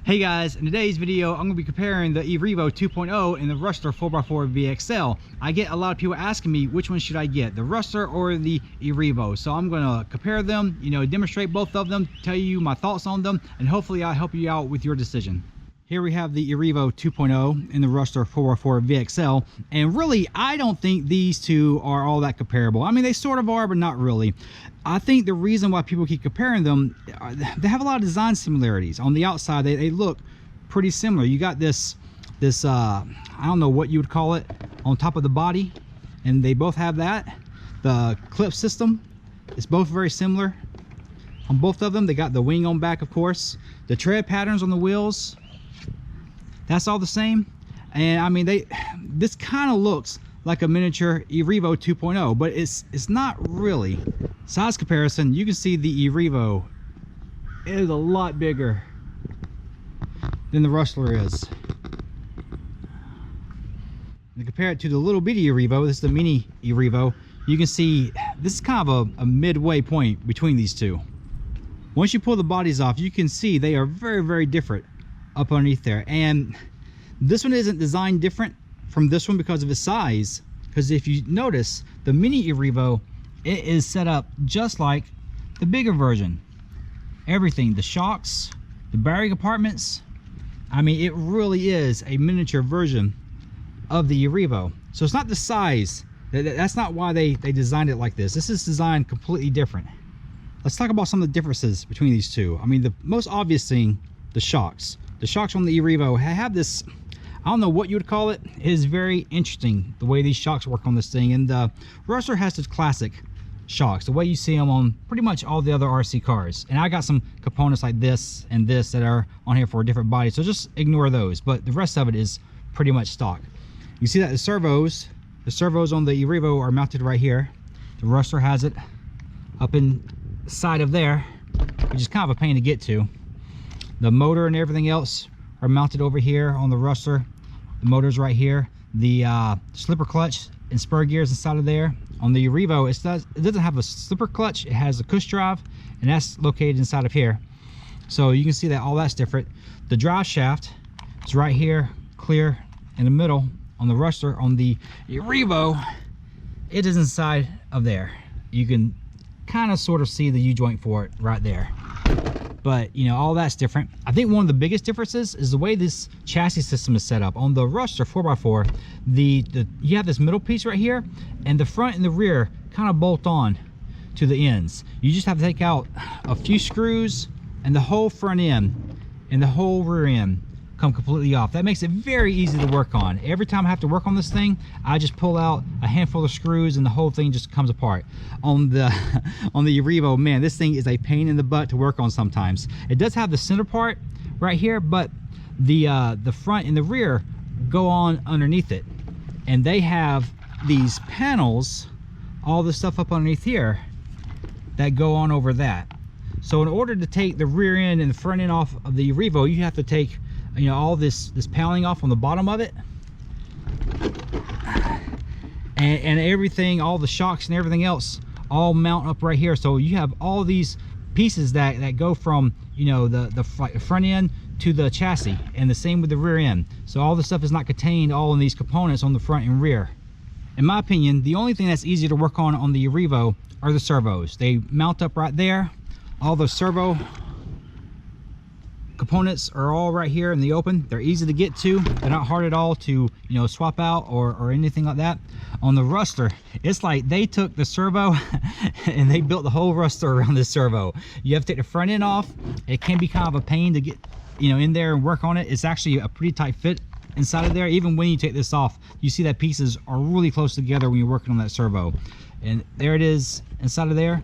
Hey guys, in today's video I'm going to be comparing the E Revo 2.0 and the Rustler 4x4 VXL. I get a lot of people asking me which one should I get, the Rustler or the E Revo. So I'm going to compare them, demonstrate both of them, tell you my thoughts on them, and hopefully I'll help you out with your decision. Here we have the E Revo 2.0 and the Rustler 4x4 VXL, and really I don't think these two are all that comparable. I mean, they sort of are, but not really. I think the reason why people keep comparing them, they have a lot of design similarities. On the outside, they look pretty similar. You got this I don't know what you would call it, on top of the body, and they both have that. The clip system is both very similar on both of them. They got the wing on back, of course. The tread patterns on the wheels, that's all the same. And I mean, this kind of looks like a miniature E Revo 2.0, but it's not really. Size comparison, you can see the E Revo is a lot bigger than the Rustler is. And to compare it to the little bitty E Revo, this is the mini E Revo, you can see this is kind of a midway point between these two. Once you pull the bodies off, you can see they are very, very different up underneath there. And this one isn't designed different from this one because of its size, because if you notice, the mini E Revo, it is set up just like the bigger version. Everything, the shocks, the battery compartments, I mean, it really is a miniature version of the E Revo. So it's not the size, that's not why they designed it like this. This is designed completely different. Let's talk about some of the differences between these two. I mean, the most obvious thing, the shocks. The shocks on the E Revo have this, I don't know what you would call it. It is very interesting the way these shocks work on this thing. And the Rustler has the classic shocks, the way you see them on pretty much all the other RC cars. And I got some components like this and this that are on here for a different body, so just ignore those. But the rest of it is pretty much stock. You see that the servos on the E Revo are mounted right here. The Rustler has it up inside of there, which is kind of a pain to get to. The motor and everything else are mounted over here on the Rustler. The motor's right here. The slipper clutch and spur gears inside of there. On the Revo, it doesn't have a slipper clutch. It has a push drive, and that's located inside of here. So you can see that all that's different. The drive shaft is right here, clear in the middle. On the Rustler, on the Revo, it is inside of there. You can kind of sort of see the U-joint for it right there. But all that's different. I think one of the biggest differences is the way this chassis system is set up. On the Rustler 4x4, you have this middle piece right here, and the front and the rear kind of bolt on to the ends. You just have to take out a few screws, and the whole front end and the whole rear end come completely off. That makes it very easy to work on. Every time I have to work on this thing, I just pull out a handful of screws and the whole thing just comes apart. On the Revo, man, this thing is a pain in the butt to work on sometimes. It does have the center part right here, but the front and the rear go on underneath it, and they have these panels, all the stuff up underneath here, that go on over that. So in order to take the rear end and the front end off of the Revo, you have to take all this paneling off on the bottom of it, and everything, all the shocks and everything else all mount up right here. So you have all these pieces that go from the front end to the chassis, and the same with the rear end. So all the stuff is not contained all in these components on the front and rear. In my opinion, the only thing that's easy to work on the Revo are the servos. They mount up right there. All the servo components are all right here in the open. They're easy to get to. They're not hard at all to swap out or anything like that. On the Rustler, it's like they took the servo and they built the whole Rustler around this servo. You have to take the front end off. It can be kind of a pain to get in there and work on it. It's actually a pretty tight fit inside of there. Even when you take this off, you see that pieces are really close together when you're working on that servo. And there it is inside of there.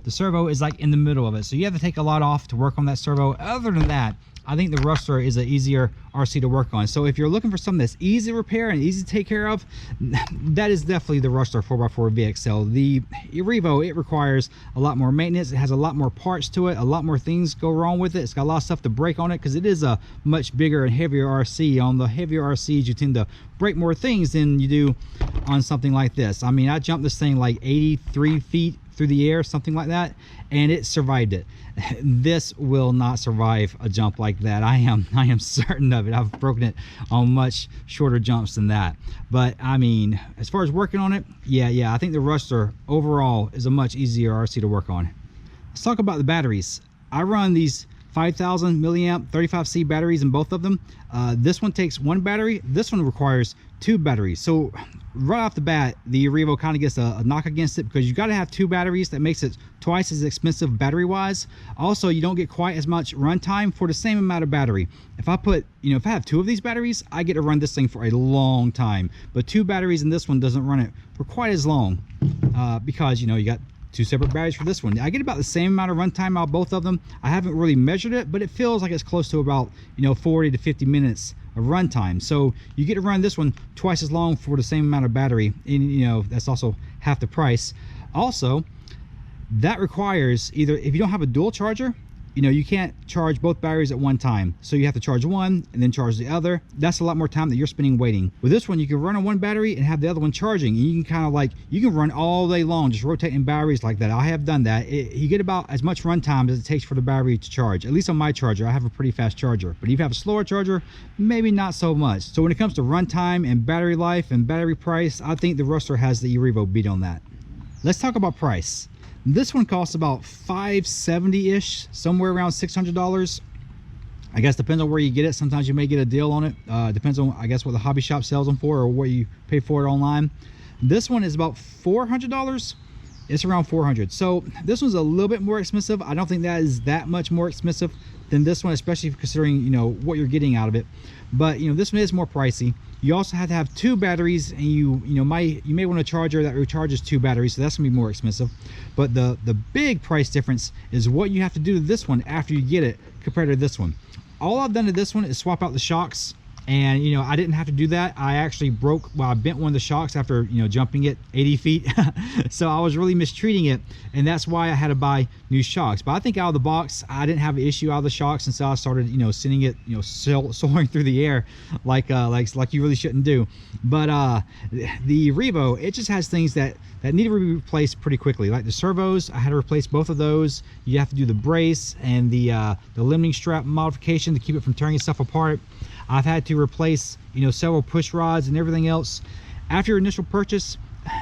The servo is like in the middle of it, so you have to take a lot off to work on that servo. Other than that, I think the Rustler is an easier RC to work on. So if you're looking for something that's easy to repair and easy to take care of, that is definitely the Rustler 4x4 VXL. The E Revo, it requires a lot more maintenance. It has a lot more parts to it. A lot more things go wrong with it. It's got a lot of stuff to break on it because it is a much bigger and heavier RC. On the heavier RCs, you tend to break more things than you do on something like this. I mean, I jumped this thing like 83 feet through the air, something like that, and it survived it. This will not survive a jump like that. I am certain of it. I've broken it on much shorter jumps than that. But I mean, as far as working on it, yeah, I think the Rustler overall is a much easier RC to work on. Let's talk about the batteries. I run these 5,000 milliamp 35C batteries in both of them. This one takes one battery. This one requires two batteries. So right off the bat, the E Revo kind of gets a knock against it because you got to have two batteries. That makes it twice as expensive battery wise. Also, you don't get quite as much runtime for the same amount of battery. If I put, if I have two of these batteries, I get to run this thing for a long time. But two batteries in this one doesn't run it for quite as long because you got two separate batteries for this one. I get about the same amount of runtime out of both of them. I haven't really measured it, but it feels like it's close to about 40 to 50 minutes of runtime. So you get to run this one twice as long for the same amount of battery, and that's also half the price. Also, that requires either, if you don't have a dual charger, you can't charge both batteries at one time. So you have to charge one and then charge the other. That's a lot more time that you're spending waiting. With this one, you can run on one battery and have the other one charging. And you can kind of you can run all day long, just rotating batteries like that. I have done that. You get about as much run time as it takes for the battery to charge. At least on my charger, I have a pretty fast charger. But if you have a slower charger, maybe not so much. So when it comes to run time and battery life and battery price, I think the Rustler has the E Revo beat on that. Let's talk about price. This one costs about $570-ish, somewhere around $600. I guess depends on where you get it. Sometimes you may get a deal on it. Depends on, I guess, what the hobby shop sells them for or what you pay for it online. This one is about $400. It's around $400. So this one's a little bit more expensive. I don't think that is that much more expensive than this one, especially considering what you're getting out of it. But this one is more pricey. You also have to have two batteries, and you may want a charger that recharges two batteries, so that's gonna be more expensive. But the big price difference is what you have to do to this one after you get it compared to this one. All I've done to this one is swap out the shocks, and I didn't have to do that. I actually I bent one of the shocks after jumping it 80 feet. So I was really mistreating it, and that's why I had to buy new shocks. But I think out of the box, I didn't have an issue out of the shocks, and so I started sending it soaring through the air like you really shouldn't do. But the Revo, it just has things that need to be replaced pretty quickly. Like the servos, I had to replace both of those. You have to do the brace and the limiting strap modification to keep it from tearing itself apart. I've had to replace several push rods and everything else. After your initial purchase,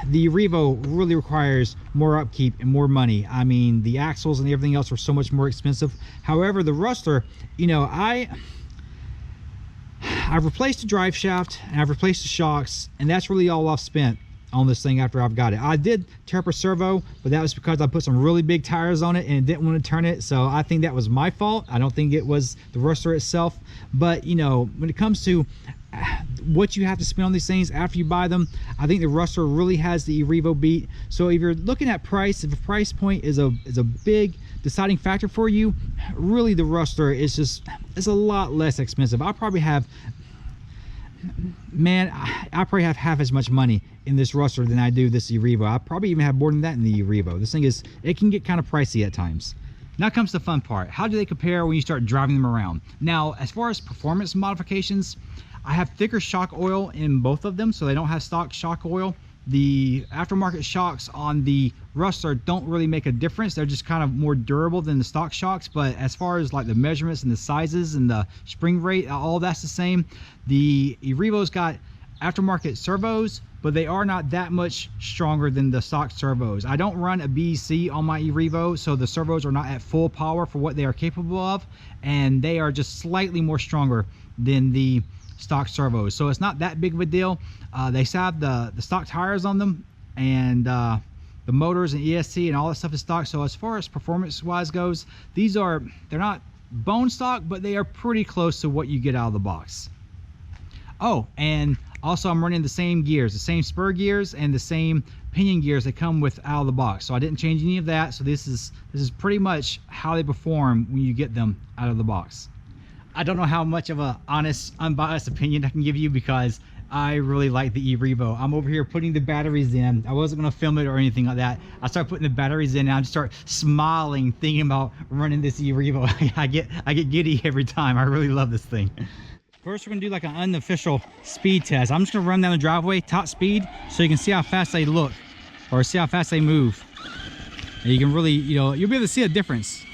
the Revo really requires more upkeep and more money. I mean, the axles and everything else are so much more expensive. However, the Rustler, I've replaced the drive shaft and I've replaced the shocks, and that's really all I've spent on this thing after I've got it. I did tear up a servo, but that was because I put some really big tires on it and didn't want to turn it. So I think that was my fault. I don't think it was the Rustler itself. But when it comes to what you have to spend on these things after you buy them, I think the Rustler really has the E Revo beat. So if you're looking at price, if a price point is a big deciding factor for you, really the Rustler is it's a lot less expensive. I probably have half as much money in this Rustler than I do this E Revo. I probably even have more than that in the E Revo. This thing it can get kind of pricey at times. Now comes the fun part. How do they compare when you start driving them around? Now, as far as performance modifications, I have thicker shock oil in both of them, so they don't have stock shock oil. The aftermarket shocks on the Rustler don't really make a difference. They're just kind of more durable than the stock shocks, but as far as like the measurements and the sizes and the spring rate, all that's the same. The E Revo's got aftermarket servos, but they are not that much stronger than the stock servos. I don't run a BEC on my E Revo, so the servos are not at full power for what they are capable of, and they are just slightly more stronger than the stock servos. So it's not that big of a deal. They have the stock tires on them, and the motors and ESC and all that stuff is stock. So as far as performance wise goes, they're not bone stock, but they are pretty close to what you get out of the box. Oh, and also I'm running the same gears, the same spur gears and the same pinion gears that come with out of the box. So I didn't change any of that. So this is pretty much how they perform when you get them out of the box. I don't know how much of a honest, unbiased opinion I can give you because I really like the E Revo. I'm over here putting the batteries in. I wasn't gonna film it or anything like that. I start putting the batteries in and I just start smiling, thinking about running this E Revo. I get giddy every time. I really love this thing. First, we're gonna do like an unofficial speed test. I'm just gonna run down the driveway, top speed, so you can see how fast they look or see how fast they move. And you can really, you know, you'll be able to see a difference.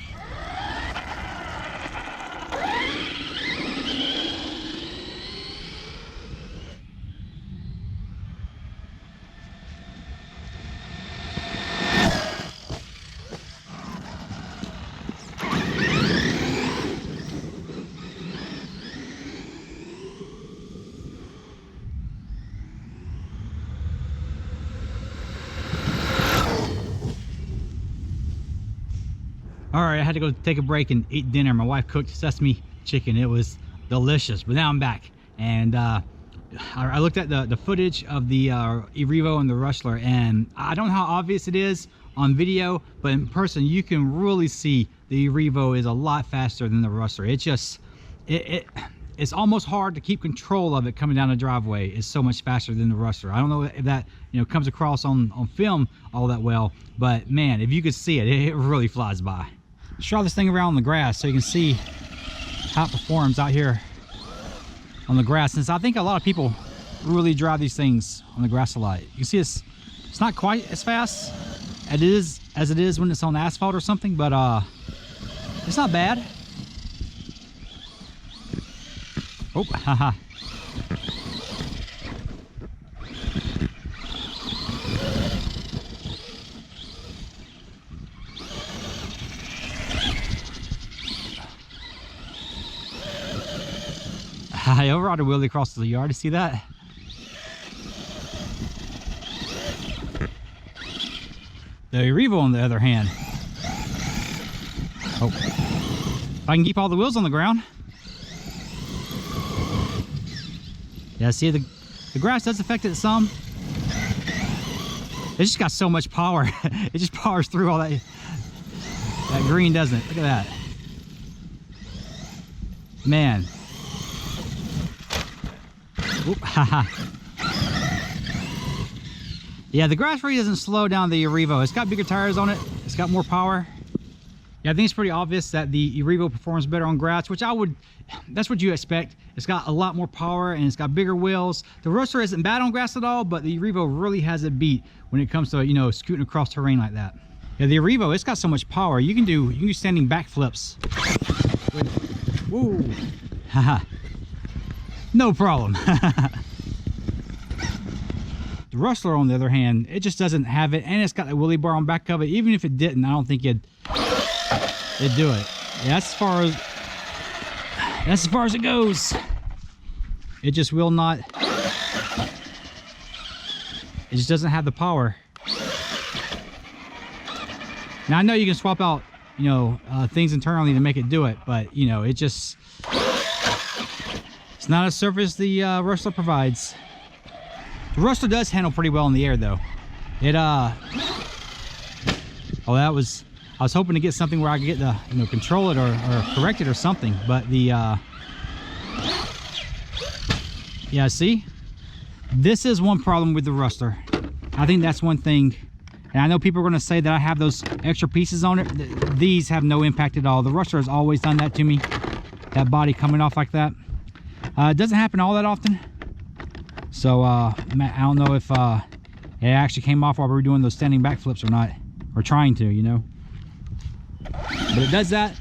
All right, I had to go take a break and eat dinner. My wife cooked sesame chicken. It was delicious, but now I'm back. And I looked at the footage of the E Revo and the Rustler, and I don't know how obvious it is on video, but in person you can really see the E Revo is a lot faster than the Rustler. It just, it's almost hard to keep control of it coming down the driveway. It's so much faster than the Rustler. I don't know if that, you know, comes across on film all that well, but man, if you could see it, it really flies by. Let's draw this thing around on the grass so you can see how it performs out here on the grass. Since I think a lot of people really drive these things on the grass a lot. You can see it's not quite as fast as it is when it's on asphalt or something, but it's not bad. Oh, haha. I overrode a wheelie across the yard. You see that? The E Revo, on the other hand. Oh, if I can keep all the wheels on the ground. Yeah, see, the grass does affect it some. It just got so much power. It just powers through all that green, doesn't it? Look at that. Man. Oop, haha. Yeah, the grass really doesn't slow down the E Revo. It's got bigger tires on it. It's got more power. Yeah, I think it's pretty obvious that the E Revo performs better on grass, which that's what you expect. It's got a lot more power and it's got bigger wheels. The Rustler isn't bad on grass at all, but the E Revo really has it beat when it comes to, you know, scooting across terrain like that. Yeah, the E Revo, it's got so much power. You can do standing backflips. Whoa, haha. No problem. The Rustler, on the other hand, it just doesn't have it, and it's got a wheelie bar on back of it. Even if it didn't, I don't think it'd do it. Yeah, that's as far as it goes. It just will not. It just doesn't have the power. Now I know you can swap out, you know, things internally to make it do it, but you know, it's not a surface the Rustler provides. The Rustler does handle pretty well in the air, though. I was hoping to get something where I could get the, you know, control it or correct it or something, but the yeah, see, this is one problem with the Rustler. I think that's one thing, and I know people are going to say that I have those extra pieces on it. These have no impact at all. The Rustler has always done that to me, that body coming off like that. It doesn't happen all that often, so I don't know if it actually came off while we were doing those standing backflips or not, or trying to, you know. But it does that,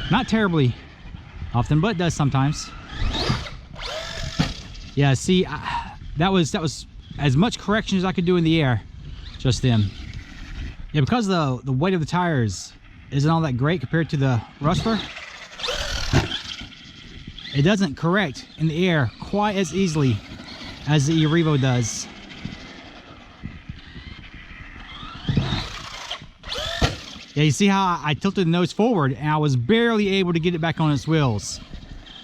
not terribly often, but it does sometimes. Yeah, see, that was as much correction as I could do in the air just then. Yeah, because the weight of the tires isn't all that great compared to the Rustler. It doesn't correct in the air quite as easily as the E Revo does. Yeah, you see how I tilted the nose forward and I was barely able to get it back on its wheels.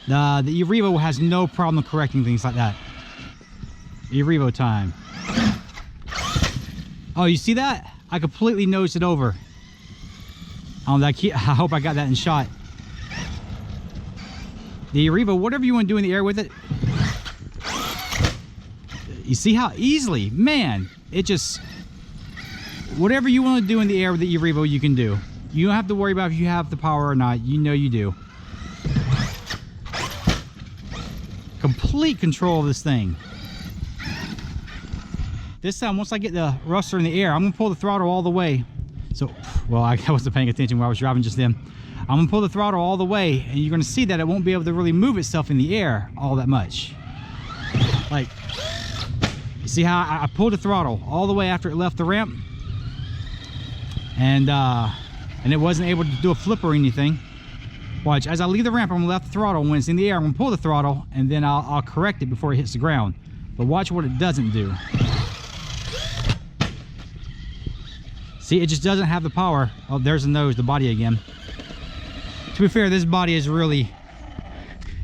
The E Revo has no problem correcting things like that. E Revo time. Oh, you see that? I completely nosed it over. I hope I got that in shot. The E Revo, whatever you want to do in the air with it, you see how easily, man, it just, whatever you want to do in the air with the E Revo, you can do. You don't have to worry about if you have the power or not. You know you do. Complete control of this thing. this time, once I get the Rustler in the air, I'm gonna pull the throttle all the way. So, well, I wasn't paying attention while I was driving just then. I'm gonna pull the throttle all the way, and you're gonna see that it won't be able to really move itself in the air all that much. Like, you see how I pulled the throttle all the way after it left the ramp, and it wasn't able to do a flip or anything. Watch, as I leave the ramp, I'm gonna let the throttle. When it's in the air, I'm gonna pull the throttle, and then I'll correct it before it hits the ground. But watch what it doesn't do. See, it just doesn't have the power. Oh, there's the nose, the body again. To be fair, this body has really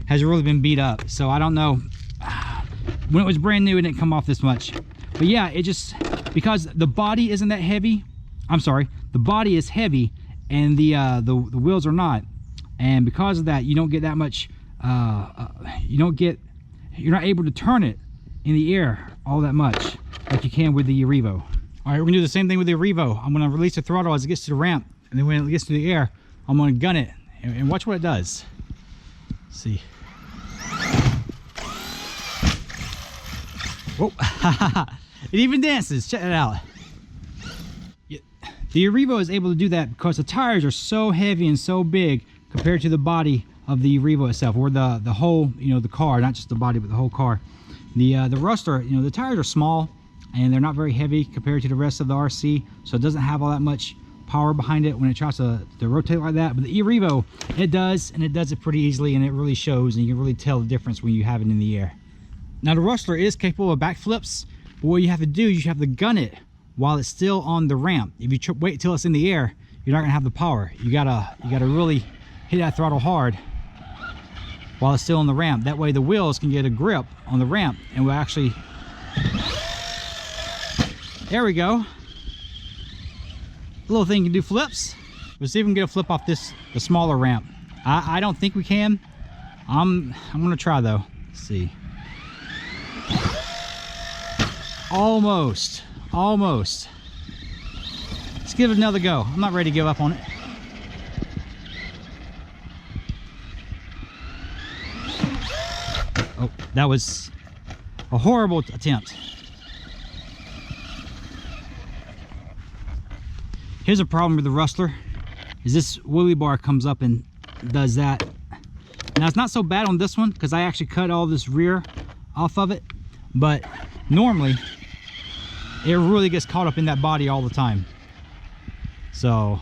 been beat up. So I don't know. When it was brand new, it didn't come off this much. But yeah, it just, because the body isn't that heavy. I'm sorry, the body is heavy, and the wheels are not. And because of that, you don't get that much. You're not able to turn it in the air all that much like you can with the E Revo. All right, we're gonna do the same thing with the E Revo. I'm gonna release the throttle as it gets to the ramp, and then when it gets to the air, I'm gonna gun it and watch what it does. Let's see. Whoa, it even dances. Check it out. The E Revo is able to do that because the tires are so heavy and so big compared to the body of the E Revo itself, or the whole, the car, not just the body, but the whole car. The Rustler, the tires are small, and they're not very heavy compared to the rest of the RC, so it doesn't have all that much power behind it when it tries to rotate like that. But the E Revo, it does, and it does it pretty easily, and it really shows, and you can really tell the difference when you have it in the air. Now the Rustler is capable of backflips, but what you have to do is you have to gun it while it's still on the ramp. If you wait till it's in the air, you're not gonna have the power. You gotta really hit that throttle hard while it's still on the ramp. That way the wheels can get a grip on the ramp, and we'll actually, there we go. The little thing can do flips. Let's see if we can get a flip off the smaller ramp. I don't think we can. I'm gonna try though. Let's see. Almost. Let's give it another go. I'm not ready to give up on it. Oh, that was a horrible attempt. Here's a problem with the Rustler, is this wheelie bar comes up and does that. Now it's not so bad on this one because I actually cut all this rear off of it, but normally it really gets caught up in that body all the time. So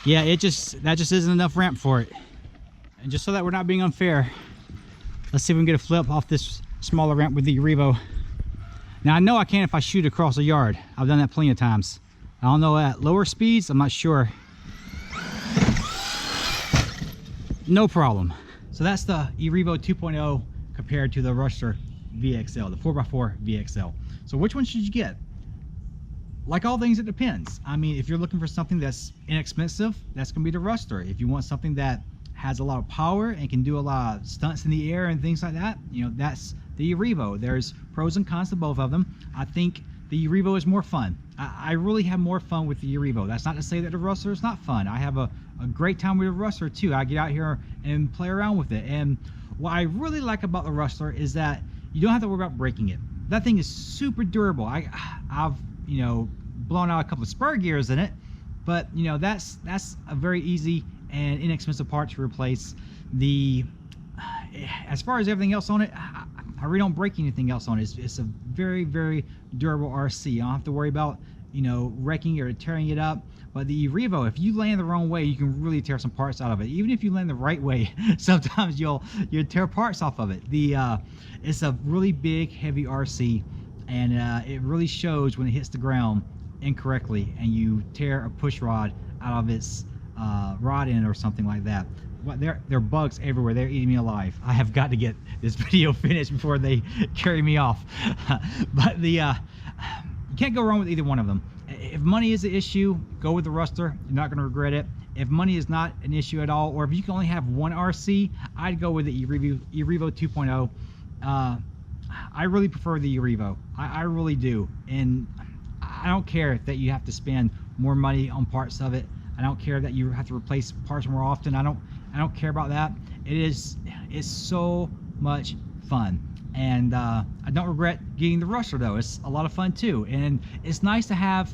yeah, that just isn't enough ramp for it. And just so that we're not being unfair, let's see if we can get a flip off this smaller ramp with the E Revo. Now I know I can if I shoot across a yard. I've done that plenty of times. I don't know at lower speeds, I'm not sure. No problem. So that's the E Revo 2.0 compared to the Rustler VXL, the 4x4 VXL. So which one should you get? Like all things, it depends. I mean, if you're looking for something that's inexpensive, that's gonna be the Rustler. If you want something that has a lot of power and can do a lot of stunts in the air and things like that, that's the E Revo. There's pros and cons to both of them. I think the E Revo is more fun. I really have more fun with the E Revo. That's not to say that the Rustler is not fun. I have a great time with the Rustler too. I get out here and play around with it. And what I really like about the Rustler is that you don't have to worry about breaking it. That thing is super durable. I've blown out a couple of spur gears in it, but that's a very easy and inexpensive part to replace. As far as everything else on it, I really don't break anything else on it. It's a very, very durable RC. I don't have to worry about wrecking or tearing it up. But the E Revo, if you land the wrong way, you can really tear some parts out of it. Even if you land the right way, sometimes you'll tear parts off of it. It's a really big, heavy RC, and it really shows when it hits the ground incorrectly and you tear a push rod out of its rod end or something like that. There are bugs everywhere. They're eating me alive. I have got to get this video finished before they carry me off. But you can't go wrong with either one of them. If money is an issue, go with the Rustler. You're not going to regret it. If money is not an issue at all, or if you can only have one RC, I'd go with the E Revo 2.0. I really prefer the E Revo. I really do. And I don't care that you have to spend more money on parts of it. I don't care that you have to replace parts more often. I don't care about that. It's so much fun. And I don't regret getting the Rustler though. It's a lot of fun too, and it's nice to have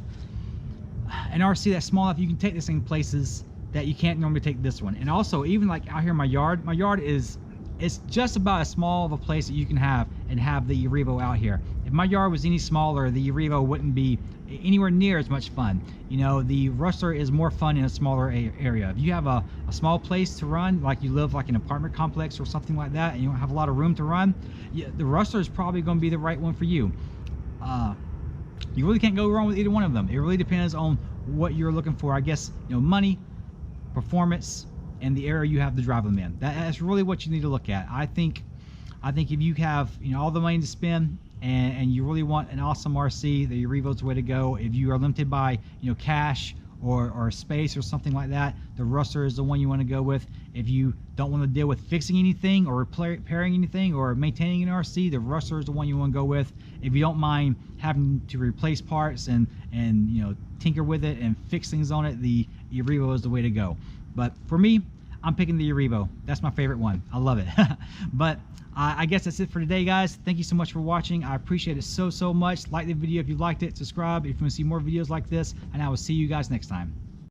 an RC that's small enough you can take this thing places that you can't normally take this one. And also, even like out here in my yard is, it's just about as small of a place that you can have and have the E Revo out here. If my yard was any smaller, the E Revo wouldn't be anywhere near as much fun. You know, the Rustler is more fun in a smaller area. If you have a small place to run, like you live like an apartment complex or something like that, and you don't have a lot of room to run, the Rustler is probably going to be the right one for you. You really can't go wrong with either one of them. It really depends on what you're looking for. I guess, you know, money, performance, and the area you have to drive them in. That's really what you need to look at. I think if you have, you know, all the money to spend and you really want an awesome RC, the E Revo's the way to go. If you are limited by, you know, cash or space or something like that, the Rustler is the one you want to go with. If you don't want to deal with fixing anything or repairing anything or maintaining an RC, the Rustler is the one you want to go with. If you don't mind having to replace parts and you know, tinker with it and fix things on it, the E Revo is the way to go. But for me, I'm picking the E Revo. That's my favorite one. I love it. But I guess that's it for today, guys. Thank you so much for watching. I appreciate it so much. Like the video if you liked it. Subscribe if you want to see more videos like this. And I will see you guys next time.